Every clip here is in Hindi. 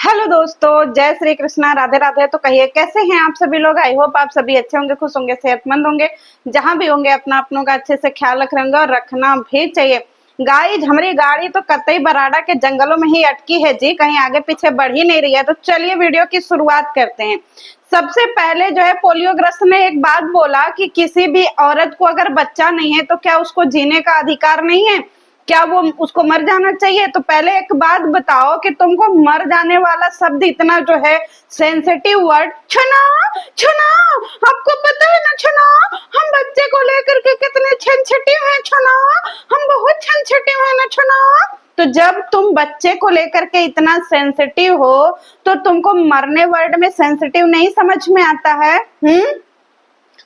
हेलो दोस्तों, जय श्री कृष्णा, राधे राधे। तो कहिए कैसे हैं आप सभी लोग। आई होप आप सभी अच्छे होंगे, खुश होंगे, सेहतमंद होंगे। जहां भी होंगे अपना अपनों का अच्छे से ख्याल रख होंगे और रखना भी चाहिए। गाइज, हमारी गाड़ी तो कतई बराड़ा के जंगलों में ही अटकी है जी, कहीं आगे पीछे बढ़ ही नहीं रही है। तो चलिए वीडियो की शुरुआत करते हैं। सबसे पहले जो है पोलियोग्रस्त ने एक बात बोला कि किसी भी औरत को अगर बच्चा नहीं है तो क्या उसको जीने का अधिकार नहीं है, क्या वो उसको मर जाना चाहिए। तो पहले एक बात बताओ कि तुमको मर जाने वाला शब्द इतना जो है सेंसिटिव वर्ड, छना छना, आपको पता है ना छना, हम बच्चे को लेकर के कितने सेंसिटिव हैं छना, हम बहुत सेंसिटिव हैं ना छना। तो जब तुम बच्चे को लेकर के इतना सेंसिटिव हो तो तुमको मरने वर्ड में सेंसिटिव नहीं समझ में आता है।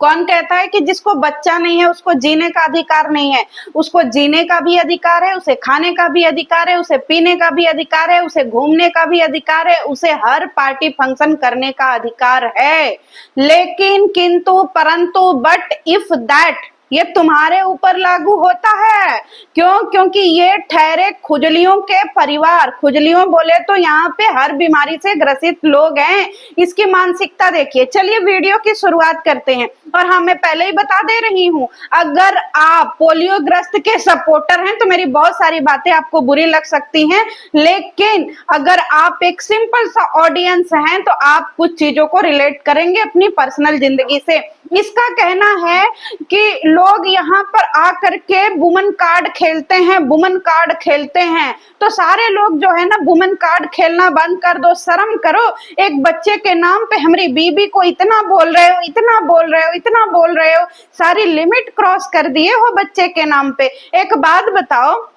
कौन कहता है कि जिसको बच्चा नहीं है उसको जीने का अधिकार नहीं है। उसको जीने का भी अधिकार है, उसे खाने का भी अधिकार है, उसे पीने का भी अधिकार है, उसे घूमने का भी अधिकार है, उसे हर पार्टी फंक्शन करने का अधिकार है। लेकिन किंतु परंतु बट इफ दैट ये तुम्हारे ऊपर लागू होता है। क्यों? क्योंकि ये ठहरे खुजलियों के परिवार। खुजलियों बोले तो यहाँ पे हर बीमारी से ग्रसित लोग हैं। इसकी मानसिकता देखिए। चलिए वीडियो की शुरुआत करते हैं। और हाँ, मैं पहले ही बता दे रही हूँ, अगर आप पोलियोग्रस्त के सपोर्टर हैं तो मेरी बहुत सारी बातें आपको बुरी लग सकती हैं, लेकिन अगर आप एक सिंपल सा ऑडियंस हैं तो आप कुछ चीजों को रिलेट करेंगे अपनी पर्सनल जिंदगी से। इसका कहना है कि लोग यहाँ पर आकर के वुमन कार्ड खेलते हैं, वुमन कार्ड खेलते हैं। तो सारे लोग जो है ना वुमन कार्ड खेलना बंद कर दो, शर्म करो। एक बच्चे के नाम पे हमारी बीबी को इतना बोल रहे हो, इतना बोल रहे हो, इतना बोल रहे हो, सारी लिमिट क्रॉस कर दिए हो बच्चे के नाम पे। एक बात बताओ,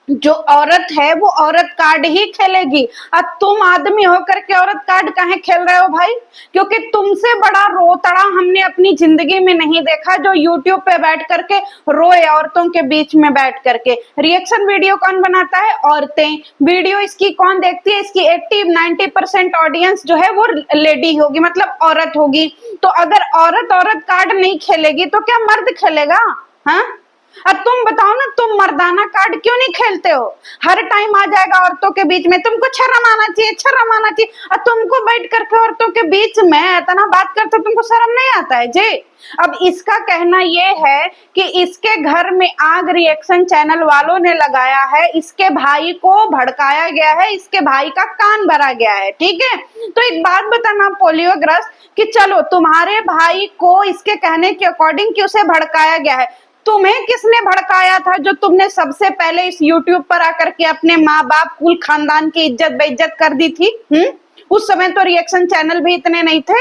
जो औरत है वो औरत कार्ड ही खेलेगी। अब तुम आदमी होकर के औरत कार्ड काहे खेल रहे हो भाई? क्योंकि तुमसे बड़ा रोतड़ा हमने अपनी जिंदगी में नहीं देखा जो यूट्यूब पे बैठ करके रोए औरतों के बीच में बैठ करके। रिएक्शन वीडियो कौन बनाता है? औरतें। वीडियो इसकी कौन देखती है? इसकी 80-90% ऑडियंस जो है वो लेडी होगी, मतलब औरत होगी। तो अगर औरत औरत कार्ड नहीं खेलेगी तो क्या मर्द खेलेगा? हाँ, और तुम बताओ ना, तुम मर्दाना कार्ड क्यों नहीं खेलते हो? हर टाइम आ जाएगा औरतों के बीच में, तुमको शर्म आना चाहिए, शर्म आना चाहिए। और तुमको बैठ करके औरतों के बीच में इतना बात करते तुमको शर्म नहीं आता है जी? अब इसका कहना यह है कि इसके घर में आग रिएक्शन चैनल वालों ने लगाया है, इसके भाई को भड़काया गया है, इसके भाई का कान भरा गया है। ठीक है, तो एक बात बताना पोलियोग्रस्त कि चलो तुम्हारे भाई को इसके कहने के अकॉर्डिंग कि उसे भड़काया गया है, तुम्हें किसने भड़काया था जो तुमने सबसे पहले इस यूट्यूब पर आकर के अपने माँ बाप कुल खानदान की इज्जत बेइज्जत कर दी थी? उस समय तो रिएक्शन चैनल भी इतने नहीं थे।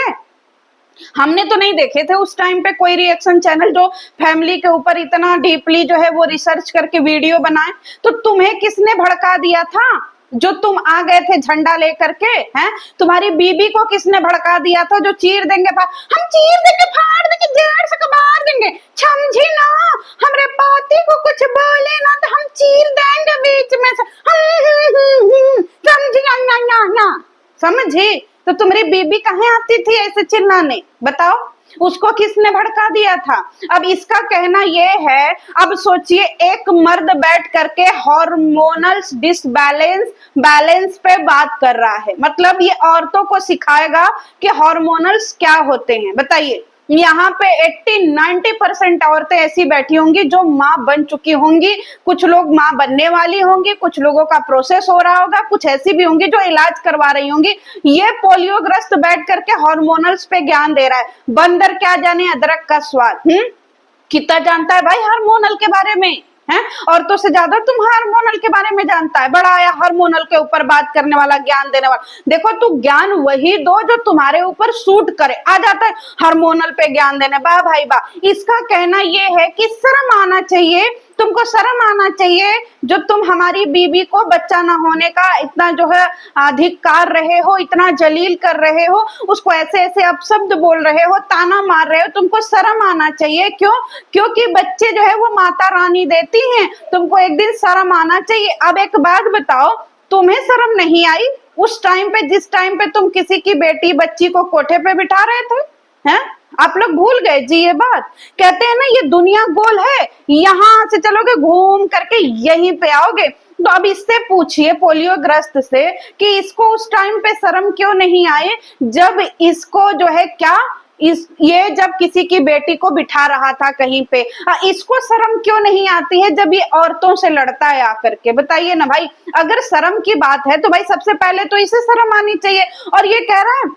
हमने तो नहीं देखे थे उस टाइम पे कोई रिएक्शन चैनल जो फैमिली के ऊपर इतना डीपली जो है वो रिसर्च करके वीडियो बनाए। तो तुम्हें किसने भड़का दिया था जो तुम आ गए थे झंडा लेकर के? हैं, तुम्हारी बीबी को किसने भड़का दिया था जो चीर देंगे, हम चीर देंगे, फाड़ देंगे, जड़ से कबार देंगे, समझी ना? हमरे पति को कुछ बोले ना तो हम चीर देंगे बीच में से, समझी ना? समझी? तो तुम्हारी बीबी कहाँ आती थी ऐसे चिल्लाने? बताओ, उसको किसने भड़का दिया था? अब इसका कहना यह है, अब सोचिए एक मर्द बैठ करके हार्मोनल बैलेंस पे बात कर रहा है, मतलब ये औरतों को सिखाएगा कि हार्मोनल्स क्या होते हैं। बताइए, यहाँ पे 80-90% औरतें ऐसी बैठी होंगी जो माँ बन चुकी होंगी, कुछ लोग माँ बनने वाली होंगी, कुछ लोगों का प्रोसेस हो रहा होगा, कुछ ऐसी भी होंगी जो इलाज करवा रही होंगी। ये पोलियोग्रस्त बैठ करके हार्मोनल्स पे ज्ञान दे रहा है। बंदर क्या जाने अदरक का स्वाद। कितना जानता है भाई हार्मोनल के बारे में? हैं, औरतों से ज्यादा तुम हार्मोनल के बारे में जानता है। बड़ा आया हार्मोनल के ऊपर बात करने वाला, ज्ञान देने वाला। देखो, तू ज्ञान वही दो जो तुम्हारे ऊपर सूट करे। आ जाता है हार्मोनल पे ज्ञान देने, वाह भाई वाह। इसका कहना यह है कि शर्म आना चाहिए, तुमको शर्म आना चाहिए जो तुम हमारी बीबी को बच्चा ना होने का इतना जो है अधिकार रहे हो, इतना जलील कर रहे हो, उसको ऐसे ऐसे अपशब्द बोल रहे हो, ताना मार रहे हो। तुमको शर्म आना चाहिए। क्यों? क्योंकि बच्चे जो है वो माता रानी देती हैं, तुमको एक दिन शर्म आना चाहिए। अब एक बात बताओ, तुम्हें शर्म नहीं आई उस टाइम पे जिस टाइम पे तुम किसी की बेटी बच्ची को कोठे पे बिठा रहे थे? हैं, आप लोग भूल गए जी ये बात। कहते हैं ना ये दुनिया गोल है, यहाँ से चलोगे घूम करके यहीं पे आओगे। तो अब इससे पूछिए पोलियोग्रस्त से कि इसको उस टाइम पे शर्म क्यों नहीं आए जब इसको जो है क्या ये जब किसी की बेटी को बिठा रहा था कहीं पे, इसको शर्म क्यों नहीं आती है जब ये औरतों से लड़ता है आकर के? बताइए ना भाई, अगर शर्म की बात है तो भाई सबसे पहले तो इसे शर्म आनी चाहिए। और ये कह रहा है,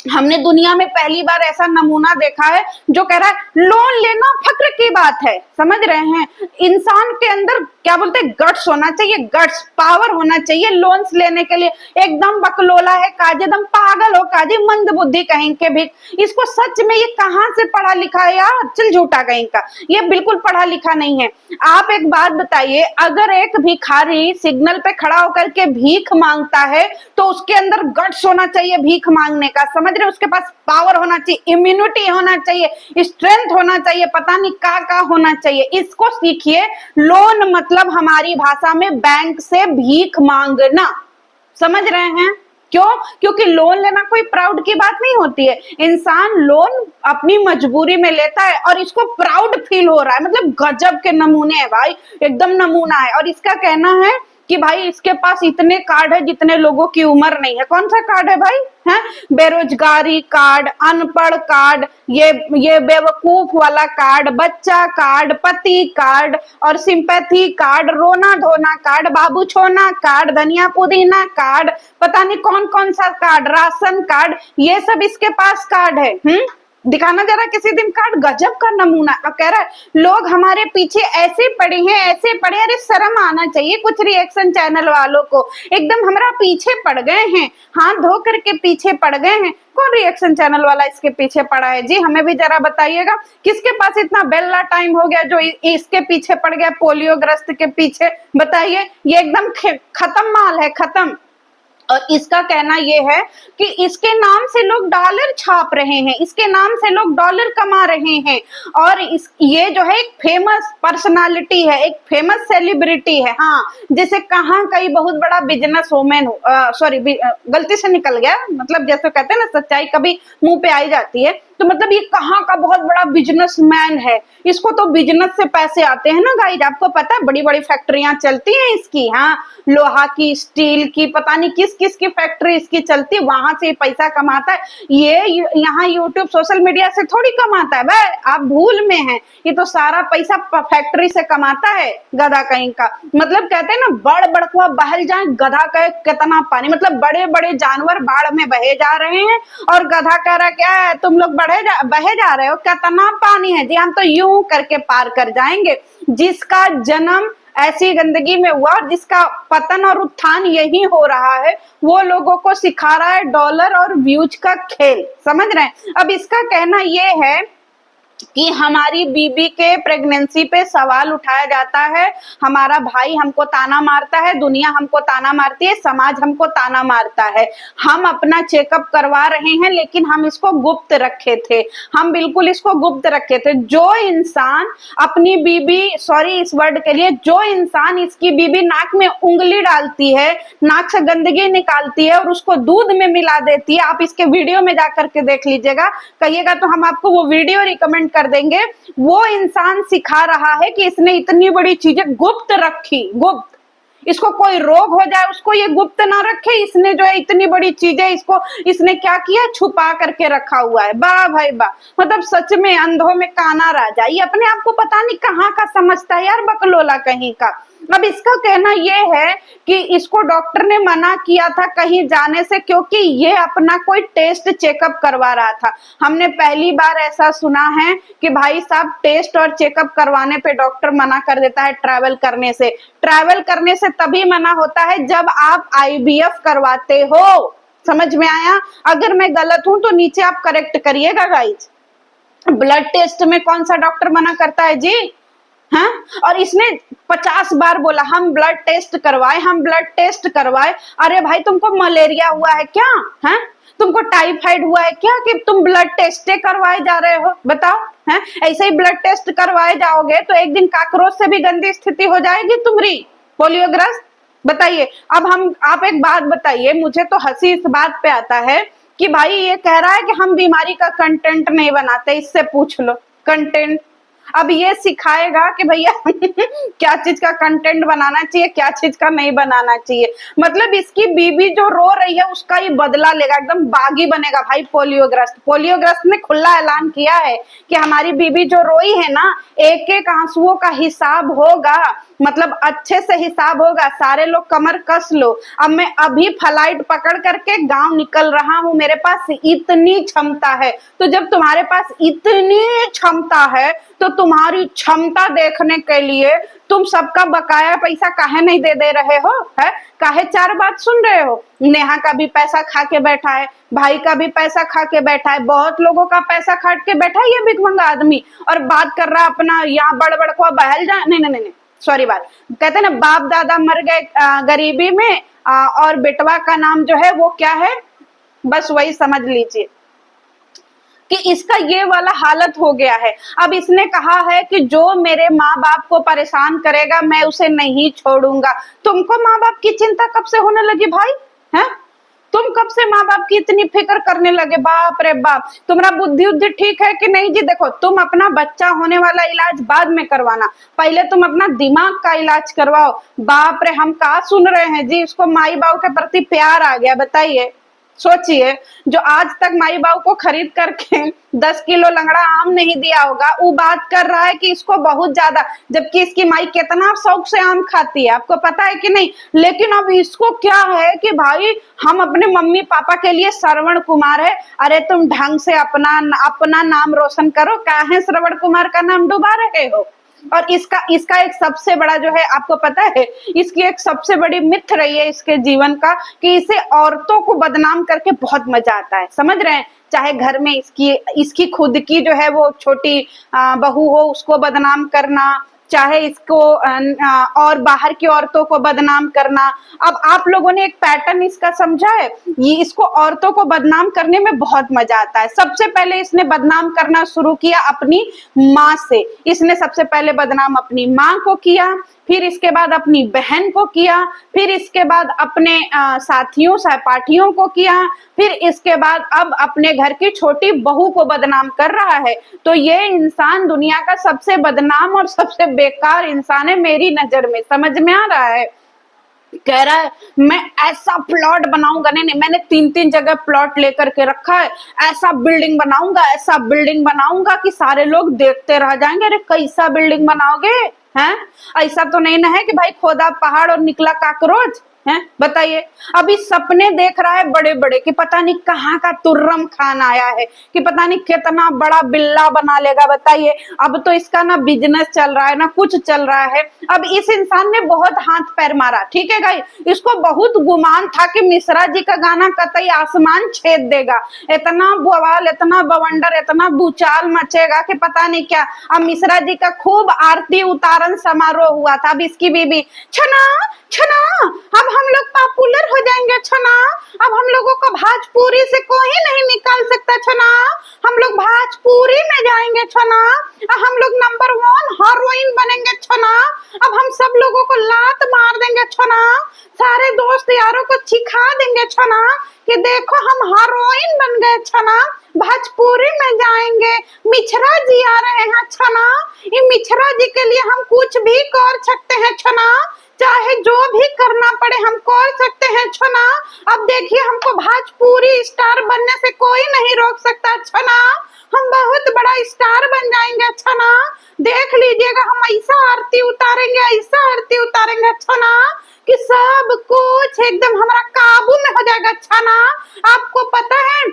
हमने दुनिया में पहली बार ऐसा नमूना देखा है जो कह रहा है लोन लेना फक्र की बात है। समझ रहे हैं, इंसान के अंदर क्या बोलते हैं, गट्स होना चाहिए, गट्स, पावर होना चाहिए लोन्स लेने के लिए। एकदम बकलोला है काजी, एकदम पागल हो काजी, मंद बुद्धि कहीं के भी। इसको सच में ये कहां से पढ़ा लिखा है यार, चिल झूठा कहीं का, ये बिल्कुल पढ़ा लिखा नहीं है। आप एक बात बताइए, अगर एक भिखारी सिग्नल पे खड़ा होकर के भीख मांगता है तो उसके अंदर गट्स होना चाहिए भीख मांगने का। समझ रहे, उसके पास पावर होना चाहिए, इम्यूनिटी होना चाहिए, स्ट्रेंथ होना चाहिए, पता नहीं का होना चाहिए। इसको सीखिए। लोन मतलब हमारी भाषा में बैंक से भीख मांगना। समझ रहे हैं क्यों? क्योंकि लोन लेना कोई प्राउड की बात नहीं होती है। इंसान लोन अपनी मजबूरी में लेता है और इसको प्राउड फील हो रहा है। मतलब गजब के नमूने है भाई, एकदम नमूना है। और इसका कहना है कि भाई इसके पास इतने कार्ड है जितने लोगों की उम्र नहीं है। कौन सा कार्ड है भाई? है बेरोजगारी कार्ड, अनपढ़ कार्ड, ये बेवकूफ वाला कार्ड, बच्चा कार्ड, पति कार्ड और सिंपैथी कार्ड, रोना धोना कार्ड, बाबू छोना कार्ड, धनिया पुदीना कार्ड, पता नहीं कौन कौन सा कार्ड, राशन कार्ड, ये सब इसके पास कार्ड है। दिखाना जरा किसी दिन कार्ड। गजब का नमूना। अब कह रहा है लोग हमारे पीछे ऐसे पड़े हैं, ऐसे पड़े, अरे शर्म आना चाहिए कुछ रिएक्शन चैनल वालों को। एकदम हमारा पीछे पड़ गए हैं, हाथ धो करके पीछे पड़ गए हैं। कौन रिएक्शन चैनल वाला इसके पीछे पड़ा है जी? हमें भी जरा बताइएगा, किसके पास इतना बेल्ला टाइम हो गया जो इसके पीछे पड़ गया, पोलियोग्रस्त के पीछे? बताइए, ये एकदम खत्म माल है, खत्म। और इसका कहना यह है कि इसके नाम से लोग डॉलर छाप रहे हैं, इसके नाम से लोग डॉलर कमा रहे हैं। और ये जो है एक फेमस पर्सनालिटी है, एक फेमस सेलिब्रिटी है। हाँ, जैसे कहाँ कई बहुत बड़ा बिजनेस वोमेन हो, सॉरी गलती से निकल गया, मतलब जैसे कहते हैं ना सच्चाई कभी मुंह पे आई जाती है, तो मतलब ये कहाँ का बहुत बड़ा बिजनेसमैन है। इसको तो बिजनेस से पैसे आते हैं ना गाइज, आपको पता है, बड़ी बड़ी फैक्ट्रियां चलती हैं इसकी। हाँ, लोहा की, स्टील की, पता नहीं किस किस की फैक्ट्री इसकी चलती, वहां से पैसा कमाता है। ये यहाँ यूट्यूब सोशल मीडिया से थोड़ी कमाता है भाई, आप भूल में हैं। ये तो सारा पैसा फैक्ट्री से कमाता है, गधा कहीं का। मतलब कहते हैं ना, बड़ बड़कुआ बहल जाए, गधा का कितना पानी। मतलब बड़े बड़े जानवर बाढ़ में बहे जा रहे हैं और गधा कह रहा क्या है, तुम लोग बहे जा रहे हो, कितना पानी है जी, हम तो यूं करके पार कर जाएंगे। जिसका जन्म ऐसी गंदगी में हुआ और जिसका पतन और उत्थान यही हो रहा है, वो लोगों को सिखा रहा है डॉलर और व्यूज का खेल। समझ रहे हैं? अब इसका कहना ये है कि हमारी बीबी के प्रेगनेंसी पे सवाल उठाया जाता है, हमारा भाई हमको ताना मारता है, दुनिया हमको ताना मारती है, समाज हमको ताना मारता है। हम अपना चेकअप करवा रहे हैं लेकिन हम इसको गुप्त रखे थे, हम बिल्कुल इसको गुप्त रखे थे। जो इंसान अपनी बीबी, सॉरी इस वर्ड के लिए, जो इंसान इसकी बीबी नाक में उंगली डालती है, नाक से गंदगी निकालती है और उसको दूध में मिला देती है, आप इसके वीडियो में जाकर के देख लीजिएगा, कहिएगा तो हम आपको वो वीडियो रिकमेंड कर देंगे। वो इंसान सिखा रहा है कि इसने इतनी बड़ी चीजें गुप्त रखी, गुप्त। इसको कोई रोग हो जाए उसको ये गुप्त ना रखे, इसने जो है इतनी बड़ी चीजें इसको इसने क्या किया, छुपा करके रखा हुआ है। वाह भाई वाह, मतलब सच में अंधों में काना राजा, ये अपने आप को पता नहीं कहाँ का समझता है यार, बकलोला कहीं का। अब इसका कहना यह है कि इसको डॉक्टर ने मना किया था कहीं जाने से क्योंकि ये अपना कोई टेस्ट चेकअप करवा रहा था। हमने पहली बार ऐसा सुना है कि भाई साहब टेस्ट और चेकअप करवाने पे डॉक्टर मना कर देता है ट्रैवल करने से। ट्रैवल करने से तभी मना होता है जब आप आईवीएफ करवाते हो। समझ में आया? अगर मैं गलत हूं तो नीचे आप करेक्ट करिएगा गाइज। ब्लड टेस्ट में कौन सा डॉक्टर मना करता है जी? हाँ, और इसने 50 बार बोला हम ब्लड टेस्ट करवाए, हम ब्लड टेस्ट करवाए। अरे भाई तुमको मलेरिया हुआ है क्या? हाँ, तुमको टाइफाइड हुआ है क्या कि तुम ब्लड टेस्ट करवाए जा रहे हो? बताओ। हैं, ऐसे ही ब्लड टेस्ट करवाए जाओगे तो एक दिन काकरोच से भी गंदी स्थिति हो जाएगी तुम्हारी, पोलियोग्रस्त। बताइए। अब आप एक बात बताइए, मुझे तो हंसी इस बात पे आता है कि भाई ये कह रहा है कि हम बीमारी का कंटेंट नहीं बनाते, इससे पूछ लो कंटेंट। अब ये सिखाएगा कि भैया क्या चीज का कंटेंट बनाना चाहिए, क्या चीज का नहीं बनाना चाहिए। मतलब इसकी बीबी जो रो रही है उसका ही बदला लेगा, एकदम बागी बनेगा भाई। पोलियोग्रस्त ने खुला ऐलान किया है कि हमारी बीबी जो रोई है ना, एक एक आंसुओं का हिसाब होगा, मतलब अच्छे से हिसाब होगा। सारे लोग कमर कस लो, अब मैं अभी फ्लाइट पकड़ करके गांव निकल रहा हूं, मेरे पास इतनी क्षमता है। तो जब तुम्हारे पास इतनी क्षमता है तो तुम्हारी क्षमता देखने के लिए तुम सबका बकाया पैसा काहे नहीं दे रहे हो, है काहे चार बात सुन रहे हो। नेहा का भी पैसा खा के बैठा है, भाई का भी पैसा खा के बैठा है, बहुत लोगों का पैसा खा के बैठा है ये भिखमंगा आदमी, और बात कर रहा अपना यहाँ बड़ बड़ को बहल जा। नहीं नहीं नहीं, सॉरी बात कहते हैं ना, बाप दादा मर गए गरीबी में, और बेटवा का नाम जो है वो क्या है, बस वही समझ लीजिए कि इसका ये वाला हालत हो गया है। अब इसने कहा है कि जो मेरे माँ बाप को परेशान करेगा मैं उसे नहीं छोड़ूंगा। तुमको माँ बाप की चिंता कब से होने लगी भाई, है तुम कब से माँ बाप की इतनी फिक्र करने लगे, बाप रे बाप। तुम्हारा बुद्धि उद्धि ठीक है कि नहीं जी। देखो तुम अपना बच्चा होने वाला इलाज बाद में करवाना, पहले तुम अपना दिमाग का इलाज करवाओ। बाप रे, हम कहा सुन रहे हैं जी, इसको माई बाप के प्रति प्यार आ गया। बताइए, सोचिए, जो आज तक माई बाप को खरीद करके 10 किलो लंगड़ा आम नहीं दिया होगा, वो बात कर रहा है कि इसको बहुत ज्यादा, जबकि इसकी माई कितना शौक से आम खाती है, आपको पता है कि नहीं। लेकिन अब इसको क्या है कि भाई हम अपने मम्मी पापा के लिए श्रवण कुमार है। अरे तुम ढंग से अपना नाम रोशन करो, काहे श्रवण कुमार का नाम डुबा रहे हो। और इसका एक सबसे बड़ा जो है, आपको पता है, इसकी एक सबसे बड़ी मिथ रही है इसके जीवन का कि इसे औरतों को बदनाम करके बहुत मजा आता है, समझ रहे हैं। चाहे घर में इसकी खुद की जो है वो छोटी बहू हो उसको बदनाम करना, चाहे इसको और बाहर की औरतों को बदनाम करना। अब आप लोगों ने एक पैटर्न इसका समझा है, ये इसको औरतों को बदनाम करने में बहुत मजा आता है। सबसे पहले इसने बदनाम करना शुरू किया अपनी माँ से, इसने सबसे पहले बदनाम अपनी माँ को किया, फिर इसके बाद अपनी बहन को किया, फिर इसके बाद अपने साथियों सहपाठियों को किया, फिर इसके बाद अब अपने घर की छोटी बहू को बदनाम कर रहा है। तो ये इंसान दुनिया का सबसे बदनाम और सबसे बेकार इंसान है मेरी नजर में, समझ में आ रहा है। कह रहा है मैं ऐसा प्लॉट बनाऊंगा, नहीं मैंने 3 जगह प्लॉट लेकर के रखा है, ऐसा बिल्डिंग बनाऊंगा, ऐसा बिल्डिंग बनाऊंगा कि सारे लोग देखते रह जाएंगे। अरे कैसा बिल्डिंग बनाओगे, हैं ऐसा तो नहीं ना है कि भाई खोदा पहाड़ और निकला काकरोच, है बताइए। अभी सपने देख रहा है बड़े बड़े कि पता नहीं कहाँ का तुर्रम खान आया है, कि पता नहीं कितना बड़ा बिल्ला बना लेगा। बताइए, अब तो इसका ना बिजनेस चल रहा है ना कुछ चल रहा है। अब इस इंसान ने बहुत हाथ पैर मारा, ठीक है गाइस, इसको बहुत गुमान था कि मिश्रा जी का गाना कतई आसमान छेद देगा, इतना बवाल, इतना बवंडर, इतना भूचाल मचेगा कि पता नहीं क्या। अब मिश्रा जी का खूब आरती उतारन समारोह हुआ था। अब इसकी बीबी छना छना, अब हम लोग पॉपुलर हो जाएंगे छना, अब हम लोगों को भाजपुरी से कोई नहीं निकाल सकता छना, हम लोग भाजपुरी में जाएंगे छना, हम लोग नंबर 1 हीरोइन बनेंगे छना, अब हम सब लोगों को लात मार देंगे छना, सारे दोस्त यारों को चिखा देंगे छना कि देखो हम हीरोइन बन गए छना, भाजपुरी में जाएंगे, मिश्रा जी आ रहे हैं छना, ये मिश्रा जी के लिए हम कुछ भी कर सकते हैं छना, चाहे जो भी करना पड़े हम कर सकते हैं छना। अब देखिए हमको भाजपुरी स्टार बनने से कोई नहीं रोक सकता छना, हम बहुत बड़ा स्टार बन जाएंगे छना, देख लीजिएगा हम ऐसा आरती उतारेंगे, ऐसा आरती उतारेंगे छना कि सब कुछ एकदम हमारा काबू में हो जाएगा छना। आपको पता है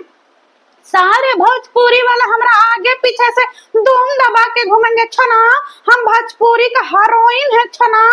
सारे भोजपुरी वाला हमारा आगे पीछे से धूम दबा के घूमेंगे छना, हम भोजपुरी का हीरोइन है छना,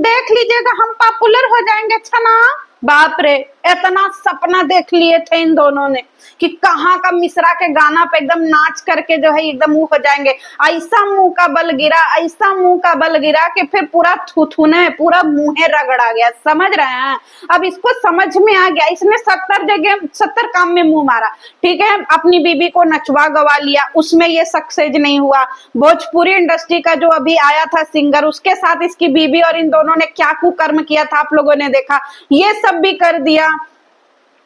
देख लीजिएगा हम पॉपुलर हो जाएंगे छना। बाप रे, इतना सपना देख लिए थे इन दोनों ने कि कहाँ का मिश्रा के गाना पे एकदम नाच करके जो है एकदम मुंह हो जाएंगे। ऐसा मुंह का बल गिरा, ऐसा मुंह का बल गिरा कि फिर पूरा थुथुने पूरा मुंहे रगड़ा गया, समझ रहे हैं। अब इसको समझ में आ गया, इसने 70 काम में मुंह मारा, ठीक है, अपनी बीबी को नचवा गवा लिया, उसमें ये सक्सेस नहीं हुआ। भोजपुरी इंडस्ट्री का जो अभी आया था सिंगर, उसके साथ इसकी बीबी और इन दोनों ने क्या कुकर्म किया था आप लोगों ने देखा, ये सब भी कर दिया,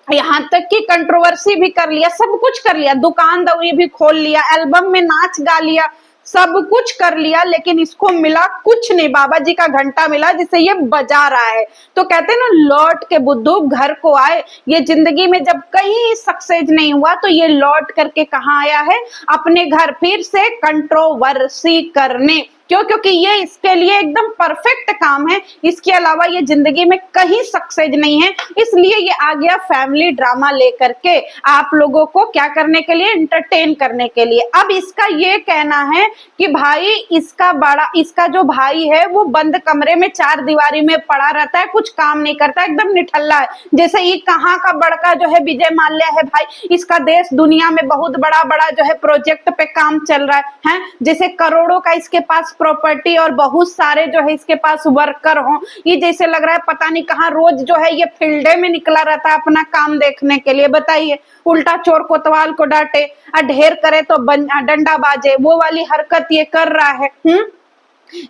यहाँ तक कि कंट्रोवर्सी भी कर लिया, सब कुछ कर लिया, दुकान दौरी भी खोल लिया, एल्बम में नाच गा लिया, सब कुछ कर लिया लेकिन इसको मिला कुछ नहीं, बाबा जी का घंटा मिला जिसे ये बजा रहा है। तो कहते हैं ना, लौट के बुद्धू घर को आए। ये जिंदगी में जब कहीं सक्सेस नहीं हुआ तो ये लौट करके कहाँ आया है, अपने घर फिर से कंट्रोवर्सी करने। क्यों? क्योंकि ये इसके लिए एकदम परफेक्ट काम है, इसके अलावा ये जिंदगी में कहीं सक्सेस नहीं है, इसलिए ये आ गया फैमिली ड्रामा लेकर के आप लोगों को क्या करने के लिए, एंटरटेन करने के लिए। अब इसका ये कहना है कि भाई इसका जो भाई है वो बंद कमरे में चार दीवारी में पड़ा रहता है, कुछ काम नहीं करता, एकदम निठल्ला है। जैसे ये कहाँ का बड़का जो है विजय माल्या है भाई, इसका देश दुनिया में बहुत बड़ा बड़ा जो है प्रोजेक्ट पे काम चल रहा है, जैसे करोड़ों का इसके पास प्रॉपर्टी और बहुत सारे जो है इसके पास वर्कर हो। ये जैसे लग रहा है पता नहीं कहाँ रोज जो है ये फील्डे में निकला रहता है अपना काम देखने के लिए। बताइए, उल्टा चोर कोतवाल को डांटे, ढेर करे तो डंडा बाजे, वो वाली हरकत ये कर रहा है।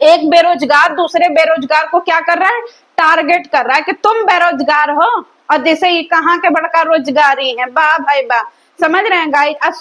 एक बेरोजगार दूसरे बेरोजगार को क्या कर रहा है, टारगेट कर रहा है कि तुम बेरोजगार हो, और जैसे ये कहाँ के बड़का रोजगारी है। वाह भाई वाह, समझ रहे हैं गाइस।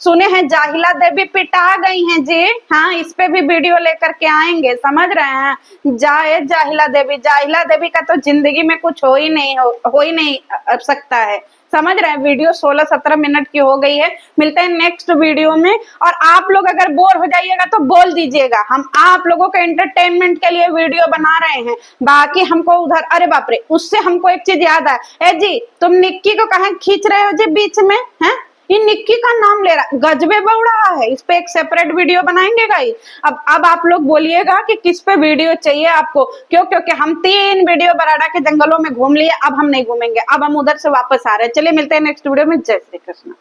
सुने हैं जाहिला देवी पिटा गई हैं जी। हाँ, इस पे भी वीडियो लेकर के आएंगे, समझ रहे हैं। जाहिला देवी का तो जिंदगी में कुछ हो ही नहीं सकता है, समझ रहे हैं। वीडियो 16-17 मिनट की हो गई है, मिलते हैं नेक्स्ट वीडियो में। और आप लोग अगर बोर हो जाइएगा तो बोल दीजिएगा, हम आप लोगों के एंटरटेनमेंट के लिए वीडियो बना रहे हैं। बाकी हमको उधर, अरे बाप रे, उससे हमको एक चीज याद है। ए जी, तुम निक्की को कहाँ खींच रहे हो जी बीच में, हैं? ये निक्की का नाम ले रहा, गजबे बढ़ रहा है। इस पे एक सेपरेट वीडियो बनाएंगे गाइस। अब आप लोग बोलिएगा कि किस पे वीडियो चाहिए आपको। क्यों? क्योंकि हम 3 वीडियो बराडा के जंगलों में घूम लिए, अब हम नहीं घूमेंगे, अब हम उधर से वापस आ रहे हैं। चलिए मिलते हैं नेक्स्ट वीडियो में। जय श्री कृष्ण।